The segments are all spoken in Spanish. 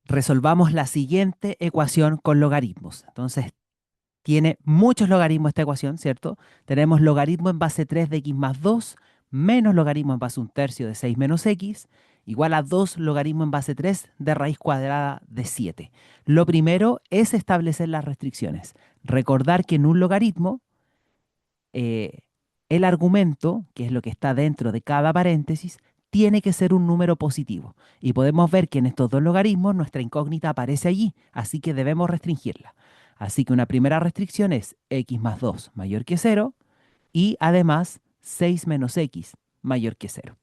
Resolvamos la siguiente ecuación con logaritmos. Entonces, tiene muchos logaritmos esta ecuación, ¿cierto? Tenemos logaritmo en base 3 de x más 2 menos logaritmo en base un tercio de 6 menos x igual a 2 logaritmo en base 3 de raíz cuadrada de 7. Lo primero es establecer las restricciones. Recordar que en un logaritmo eh, el argumento, que es lo que está dentro de cada paréntesis, tiene que ser un número positivo. Y podemos ver que en estos dos logaritmos nuestra incógnita aparece allí, así que debemos restringirla. Así que una primera restricción es x más 2 mayor que 0 y además 6 menos x mayor que 0.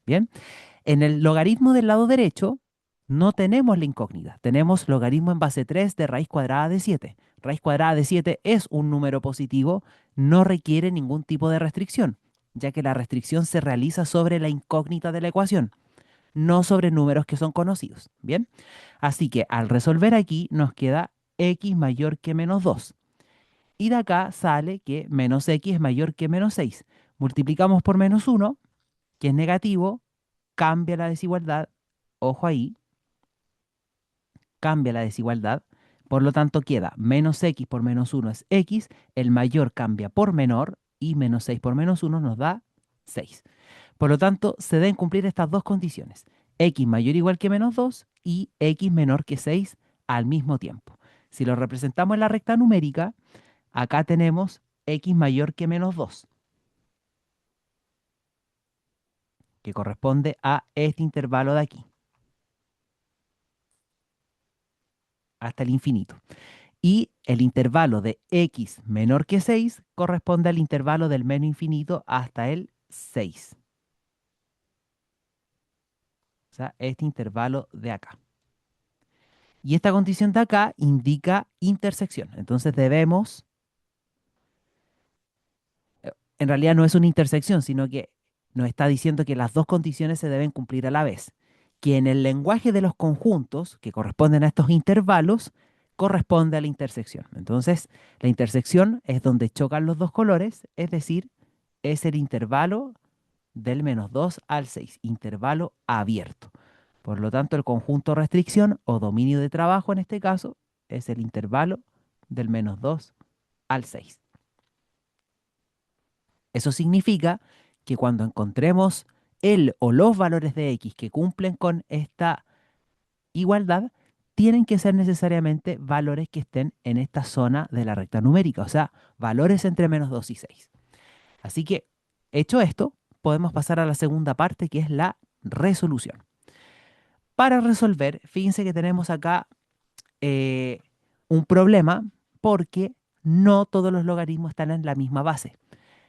Bien, en el logaritmo del lado derecho no tenemos la incógnita, tenemos logaritmo en base 3 de raíz cuadrada de 7. Raíz cuadrada de 7 es un número positivo, no requiere ningún tipo de restricción, ya que la restricción se realiza sobre la incógnita de la ecuación, no sobre números que son conocidos. Bien, así que al resolver aquí nos queda x mayor que menos 2. Y de acá sale que menos x es mayor que menos 6. Multiplicamos por menos 1, que es negativo, cambia la desigualdad, ojo ahí, cambia la desigualdad, por lo tanto queda menos x por menos 1 es x, el mayor cambia por menor y menos 6 por menos 1 nos da 6. Por lo tanto, se deben cumplir estas dos condiciones, x mayor o igual que menos 2 y x menor que 6 al mismo tiempo. Si lo representamos en la recta numérica, acá tenemos x mayor que menos 2, que corresponde a este intervalo de aquí, hasta el infinito. Y el intervalo de x menor que 6 corresponde al intervalo del menos infinito hasta el 6. O sea, este intervalo de acá. Y esta condición de acá indica intersección. Entonces debemos, en realidad no es una intersección, sino que nos está diciendo que las dos condiciones se deben cumplir a la vez. Que en el lenguaje de los conjuntos, que corresponden a estos intervalos, corresponde a la intersección. Entonces, la intersección es donde chocan los dos colores, es decir, es el intervalo del menos 2 al 6, intervalo abierto. Por lo tanto, el conjunto restricción o dominio de trabajo en este caso es el intervalo del menos 2 al 6. Eso significa que cuando encontremos el o los valores de x que cumplen con esta igualdad, tienen que ser necesariamente valores que estén en esta zona de la recta numérica, o sea, valores entre menos 2 y 6. Así que, hecho esto, podemos pasar a la segunda parte, que es la resolución. Para resolver, fíjense que tenemos acá eh, un problema porque no todos los logaritmos están en la misma base.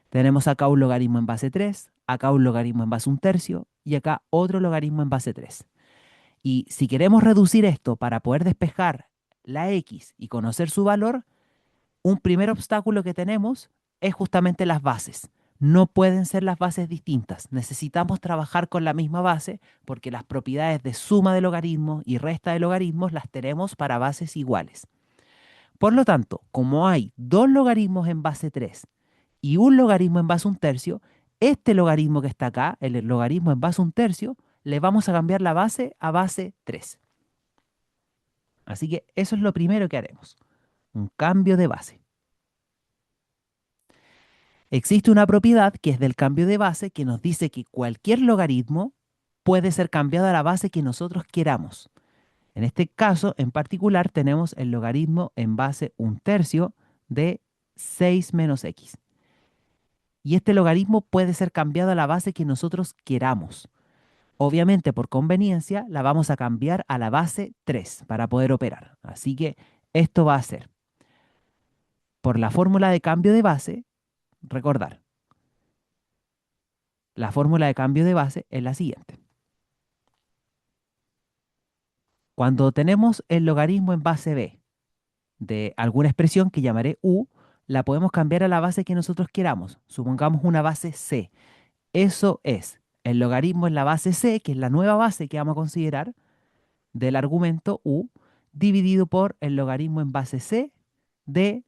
Tenemos acá un logaritmo en base 3, acá un logaritmo en base un tercio y acá otro logaritmo en base 3. Y si queremos reducir esto para poder despejar la x y conocer su valor, un primer obstáculo que tenemos es justamente las bases. No pueden ser las bases distintas. Necesitamos trabajar con la misma base porque las propiedades de suma de logaritmos y resta de logaritmos las tenemos para bases iguales. Por lo tanto, como hay dos logaritmos en base 3 y un logaritmo en base un tercio, este logaritmo que está acá, el logaritmo en base un tercio, le vamos a cambiar la base a base 3. Así que eso es lo primero que haremos, un cambio de base. Existe una propiedad que es del cambio de base que nos dice que cualquier logaritmo puede ser cambiado a la base que nosotros queramos. En este caso, en particular, tenemos el logaritmo en base un tercio de 6 menos x. Y este logaritmo puede ser cambiado a la base que nosotros queramos. Obviamente, por conveniencia, la vamos a cambiar a la base 3 para poder operar. Así que esto va a ser, por la fórmula de cambio de base, recordar, la fórmula de cambio de base es la siguiente. Cuando tenemos el logaritmo en base b de alguna expresión que llamaré u, la podemos cambiar a la base que nosotros queramos. Supongamos una base c. Eso es el logaritmo en la base c, que es la nueva base que vamos a considerar del argumento u, dividido por el logaritmo en base c de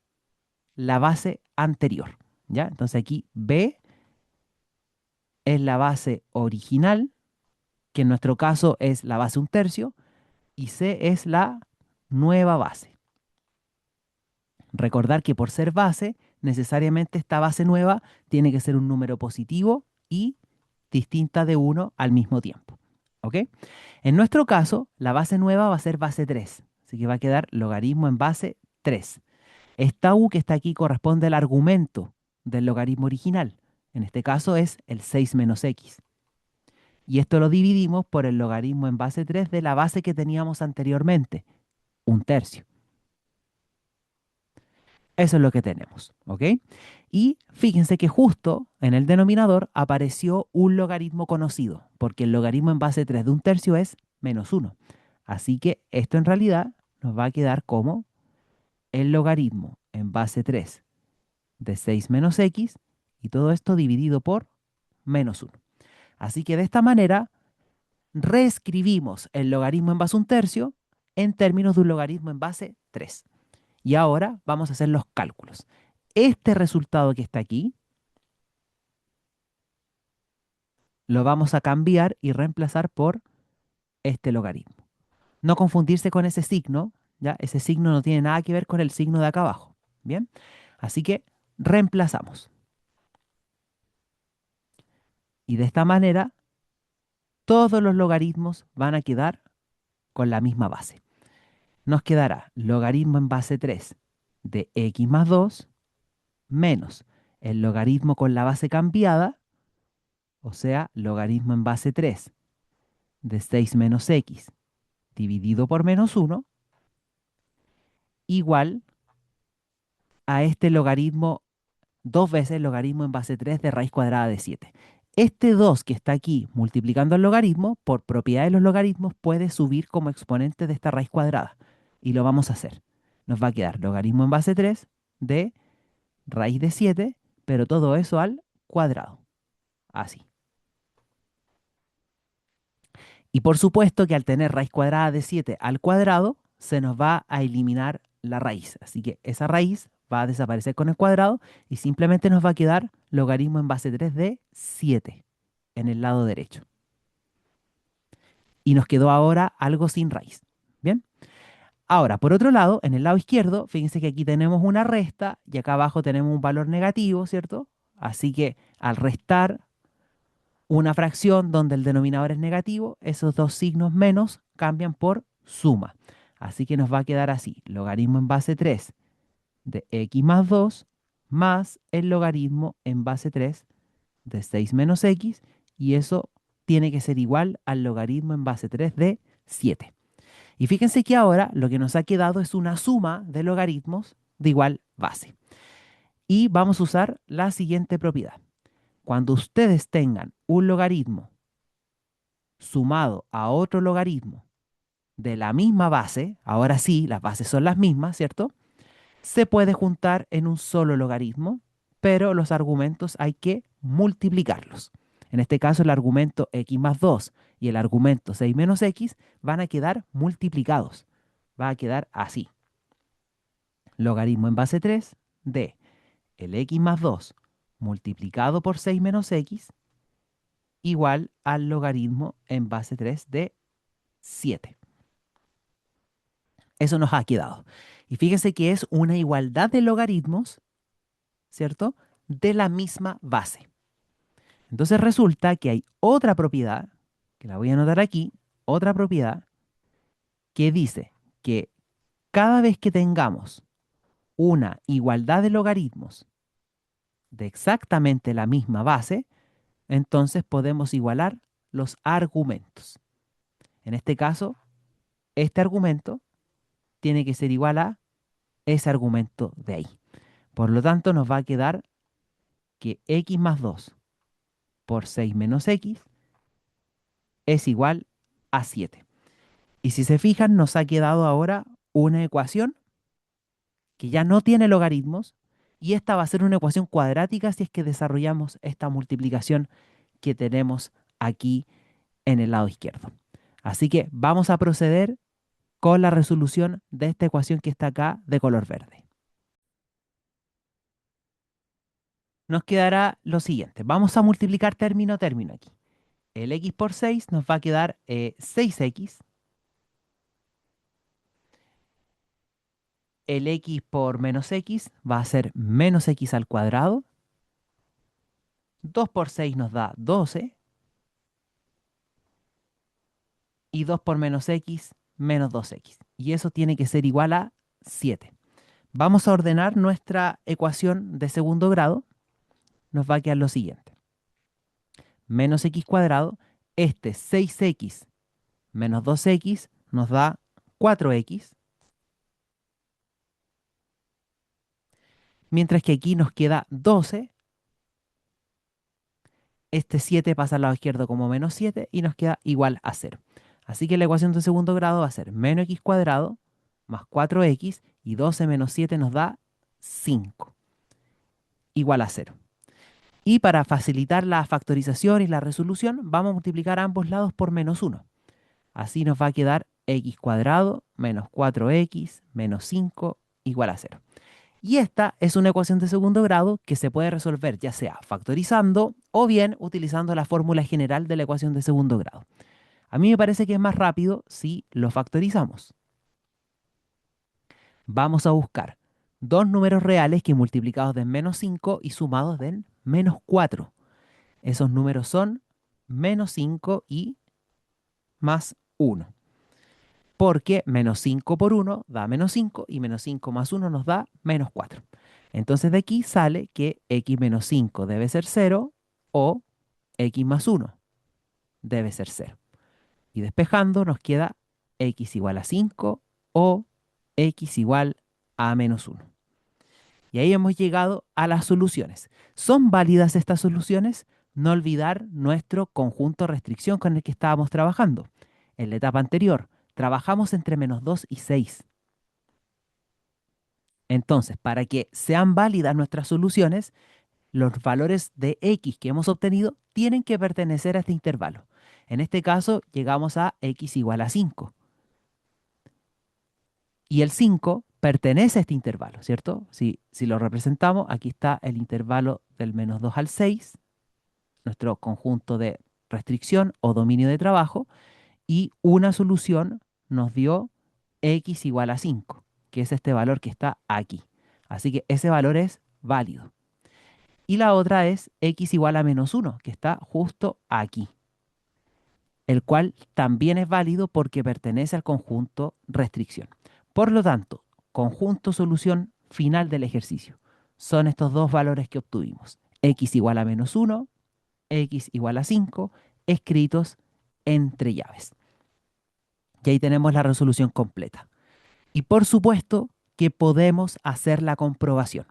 la base anterior. ¿Ya? Entonces aquí b es la base original, que en nuestro caso es la base un tercio, y c es la nueva base. Recordar que por ser base, necesariamente esta base nueva tiene que ser un número positivo y distinta de 1 al mismo tiempo. ¿Ok? En nuestro caso, la base nueva va a ser base 3. Así que va a quedar logaritmo en base 3. Esta u que está aquí corresponde al argumento del logaritmo original. En este caso es el 6 menos x. Y esto lo dividimos por el logaritmo en base 3 de la base que teníamos anteriormente, un tercio. Eso es lo que tenemos, ¿ok? Y fíjense que justo en el denominador apareció un logaritmo conocido, porque el logaritmo en base 3 de un tercio es menos 1. Así que esto en realidad nos va a quedar como el logaritmo en base 3 de 6 menos x y todo esto dividido por menos 1. Así que de esta manera reescribimos el logaritmo en base a un tercio en términos de un logaritmo en base 3. Y ahora vamos a hacer los cálculos. Este resultado que está aquí lo vamos a cambiar y reemplazar por este logaritmo. No confundirse con ese signo, ¿ya? Ese signo no tiene nada que ver con el signo de acá abajo. ¿Bien? Así que reemplazamos. Y de esta manera, todos los logaritmos van a quedar con la misma base. Nos quedará logaritmo en base 3 de x más 2 menos el logaritmo con la base cambiada, o sea, logaritmo en base 3 de 6 menos x dividido por menos 1, igual a este logaritmo, dos veces el logaritmo en base 3 de raíz cuadrada de 7. Este 2 que está aquí multiplicando el logaritmo, por propiedad de los logaritmos, puede subir como exponente de esta raíz cuadrada. Y lo vamos a hacer. Nos va a quedar logaritmo en base 3 de raíz de 7, pero todo eso al cuadrado. Así. Y por supuesto que al tener raíz cuadrada de 7 al cuadrado, se nos va a eliminar la raíz. Así que esa raíz va a desaparecer con el cuadrado y simplemente nos va a quedar logaritmo en base 3 de 7 en el lado derecho. Y nos quedó ahora algo sin raíz. ¿Bien? Ahora, por otro lado, en el lado izquierdo, fíjense que aquí tenemos una resta y acá abajo tenemos un valor negativo, ¿cierto? Así que al restar una fracción donde el denominador es negativo, esos dos signos menos cambian por suma. Así que nos va a quedar así, logaritmo en base 3 de x más 2 más el logaritmo en base 3 de 6 menos x, y eso tiene que ser igual al logaritmo en base 3 de 7. Y fíjense que ahora lo que nos ha quedado es una suma de logaritmos de igual base. Y vamos a usar la siguiente propiedad. Cuando ustedes tengan un logaritmo sumado a otro logaritmo de la misma base, ahora sí, las bases son las mismas, ¿cierto? Se puede juntar en un solo logaritmo, pero los argumentos hay que multiplicarlos. En este caso, el argumento x más 2 y el argumento 6 menos x van a quedar multiplicados. Va a quedar así. Logaritmo en base 3 de el x más 2 multiplicado por 6 menos x igual al logaritmo en base 3 de 7. Eso nos ha quedado. Y fíjense que es una igualdad de logaritmos, ¿cierto? De la misma base. Entonces resulta que hay otra propiedad, que la voy a anotar aquí, otra propiedad que dice que cada vez que tengamos una igualdad de logaritmos de exactamente la misma base, entonces podemos igualar los argumentos. En este caso, este argumento tiene que ser igual a ese argumento de ahí. Por lo tanto, nos va a quedar que x más 2 por 6 menos x es igual a 7. Y si se fijan, nos ha quedado ahora una ecuación que ya no tiene logaritmos, y esta va a ser una ecuación cuadrática si es que desarrollamos esta multiplicación que tenemos aquí en el lado izquierdo. Así que vamos a proceder con la resolución de esta ecuación que está acá de color verde. Nos quedará lo siguiente. Vamos a multiplicar término a término aquí. El x por 6 nos va a quedar 6x el x por menos x va a ser menos x al cuadrado. 2 por 6 nos da 12. Y 2 por menos x, menos 2x. Y eso tiene que ser igual a 7. Vamos a ordenar nuestra ecuación de segundo grado. Nos va a quedar lo siguiente. Menos x cuadrado, este 6x menos 2x nos da 4x, mientras que aquí nos queda 12, este 7 pasa al lado izquierdo como menos 7 y nos queda igual a 0. Así que la ecuación de segundo grado va a ser menos x cuadrado más 4x y 12 menos 7 nos da 5, igual a 0. Y para facilitar la factorización y la resolución, vamos a multiplicar ambos lados por menos 1. Así nos va a quedar x cuadrado menos 4x menos 5 igual a 0. Y esta es una ecuación de segundo grado que se puede resolver ya sea factorizando o bien utilizando la fórmula general de la ecuación de segundo grado. A mí me parece que es más rápido si lo factorizamos. Vamos a buscar dos números reales que multiplicados den menos 5 y sumados den menos 4. Esos números son menos 5 y más 1. Porque menos 5 por 1 da menos 5 y menos 5 más 1 nos da menos 4. Entonces de aquí sale que x menos 5 debe ser 0 o x más 1 debe ser 0. Y despejando nos queda x igual a 5 o x igual a menos 1. Y ahí hemos llegado a las soluciones. ¿Son válidas estas soluciones? No olvidar nuestro conjunto de restricción con el que estábamos trabajando. En la etapa anterior, trabajamos entre menos 2 y 6. Entonces, para que sean válidas nuestras soluciones, los valores de x que hemos obtenido tienen que pertenecer a este intervalo. En este caso, llegamos a x igual a 5. Y el 5 pertenece a este intervalo, ¿cierto? Si lo representamos, aquí está el intervalo del menos 2 al 6, nuestro conjunto de restricción o dominio de trabajo, y una solución nos dio x igual a 5, que es este valor que está aquí. Así que ese valor es válido. Y la otra es x igual a menos 1, que está justo aquí, el cual también es válido porque pertenece al conjunto restricción. Por lo tanto, conjunto solución final del ejercicio. Son estos dos valores que obtuvimos. X igual a menos 1, x igual a 5, escritos entre llaves. Y ahí tenemos la resolución completa. Y por supuesto que podemos hacer la comprobación.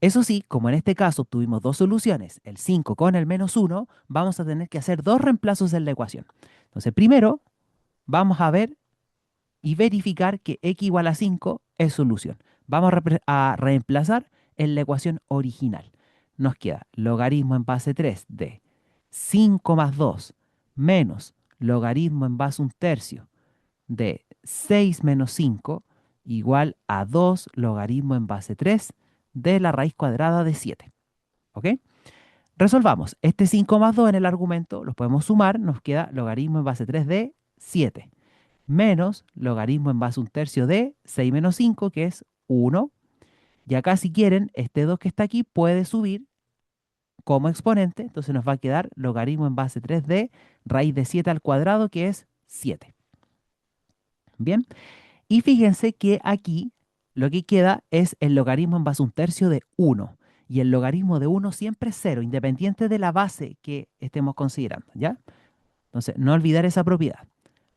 Eso sí, como en este caso obtuvimos dos soluciones, el 5 con el menos 1, vamos a tener que hacer dos reemplazos en la ecuación. Entonces, primero vamos a ver y verificar que x igual a 5 es solución. Vamos a reemplazar en la ecuación original. Nos queda logaritmo en base 3 de 5 más 2 menos logaritmo en base 1/3 de 6 menos 5 igual a 2 logaritmo en base 3 de la raíz cuadrada de 7. ¿Ok? Resolvamos. Este 5 más 2 en el argumento los podemos sumar. Nos queda logaritmo en base 3 de 7 menos logaritmo en base 1/3 de 6 menos 5, que es 1. Y acá, si quieren, este 2 que está aquí puede subir como exponente. Entonces nos va a quedar logaritmo en base 3 de raíz de 7 al cuadrado, que es 7. Bien. Y fíjense que aquí lo que queda es el logaritmo en base 1/3 de 1. Y el logaritmo de 1 siempre es 0, independiente de la base que estemos considerando, ¿ya? Entonces, no olvidar esa propiedad.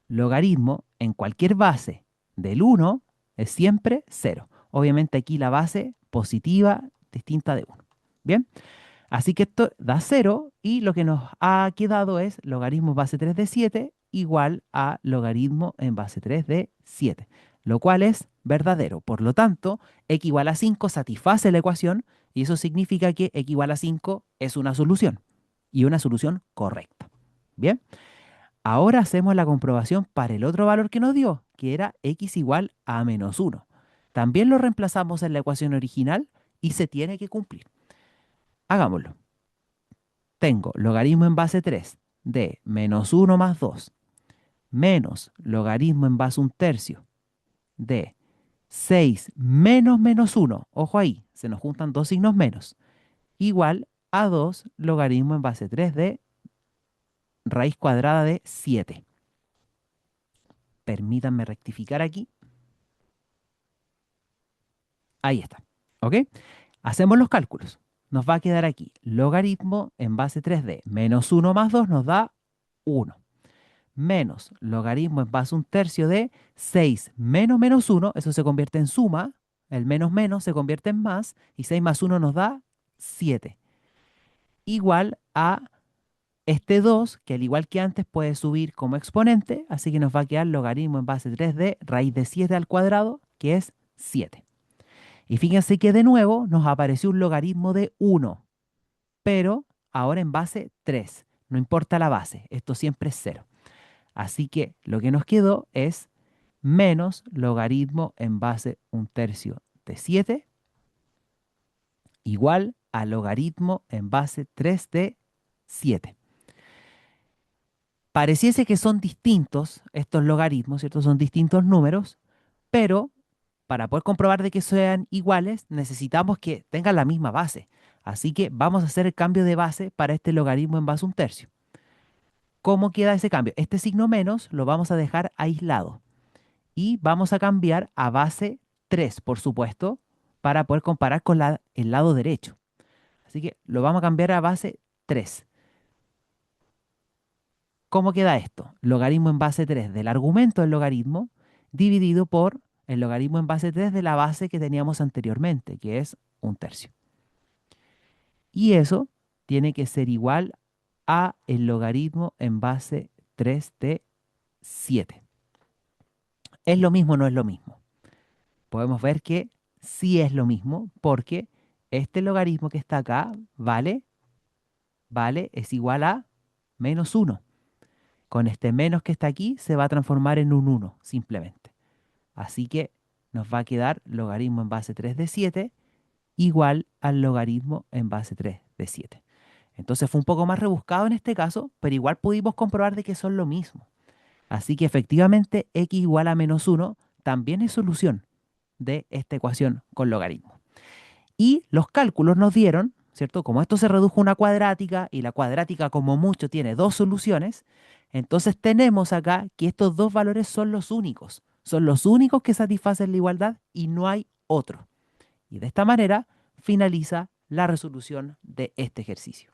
Logaritmo en cualquier base del 1 es siempre 0. Obviamente aquí la base positiva distinta de 1. Bien, así que esto da 0 y lo que nos ha quedado es logaritmo en base 3 de 7 igual a logaritmo en base 3 de 7, lo cual es verdadero. Por lo tanto, x igual a 5 satisface la ecuación y eso significa que x igual a 5 es una solución y una solución correcta. Bien. Ahora hacemos la comprobación para el otro valor que nos dio, que era x igual a menos 1. También lo reemplazamos en la ecuación original y se tiene que cumplir. Hagámoslo. Tengo logaritmo en base 3 de menos 1 más 2 menos logaritmo en base 1/3 de 6 menos menos 1, ojo ahí, se nos juntan dos signos menos, igual a 2 logaritmo en base 3 de raíz cuadrada de 7. Permítanme rectificar aquí. Ahí está. ¿Ok? Hacemos los cálculos. Nos va a quedar aquí logaritmo en base 3 de menos 1 más 2 nos da 1. Menos logaritmo en base un tercio de 6 menos menos 1, eso se convierte en suma, el menos menos se convierte en más, y 6 más 1 nos da 7. Igual a este 2, que al igual que antes puede subir como exponente, así que nos va a quedar logaritmo en base 3 de raíz de 7 al cuadrado, que es 7. Y fíjense que de nuevo nos apareció un logaritmo de 1, pero ahora en base 3. No importa la base, esto siempre es 0. Así que lo que nos quedó es menos logaritmo en base un tercio de 7 igual a logaritmo en base 3 de 7. Pareciese que son distintos estos logaritmos, ¿cierto? Son distintos números, pero para poder comprobar de que sean iguales, necesitamos que tengan la misma base. Así que vamos a hacer el cambio de base para este logaritmo en base un tercio. ¿Cómo queda ese cambio? Este signo menos lo vamos a dejar aislado y vamos a cambiar a base 3, por supuesto, para poder comparar con el lado derecho. Así que lo vamos a cambiar a base 3. ¿Cómo queda esto? Logaritmo en base 3 del argumento del logaritmo dividido por el logaritmo en base 3 de la base que teníamos anteriormente, que es un tercio. Y eso tiene que ser igual a el logaritmo en base 3 de 7. ¿Es lo mismo o no es lo mismo? Podemos ver que sí es lo mismo porque este logaritmo que está acá vale, es igual a menos 1. Con este menos que está aquí se va a transformar en un 1 simplemente. Así que nos va a quedar logaritmo en base 3 de 7 igual al logaritmo en base 3 de 7. Entonces fue un poco más rebuscado en este caso, pero igual pudimos comprobar de que son lo mismo. Así que efectivamente x igual a menos 1 también es solución de esta ecuación con logaritmo. Y los cálculos nos dieron, ¿cierto? Como esto se redujo a una cuadrática y la cuadrática como mucho tiene dos soluciones, entonces tenemos acá que estos dos valores son los únicos que satisfacen la igualdad y no hay otro. Y de esta manera finaliza la resolución de este ejercicio.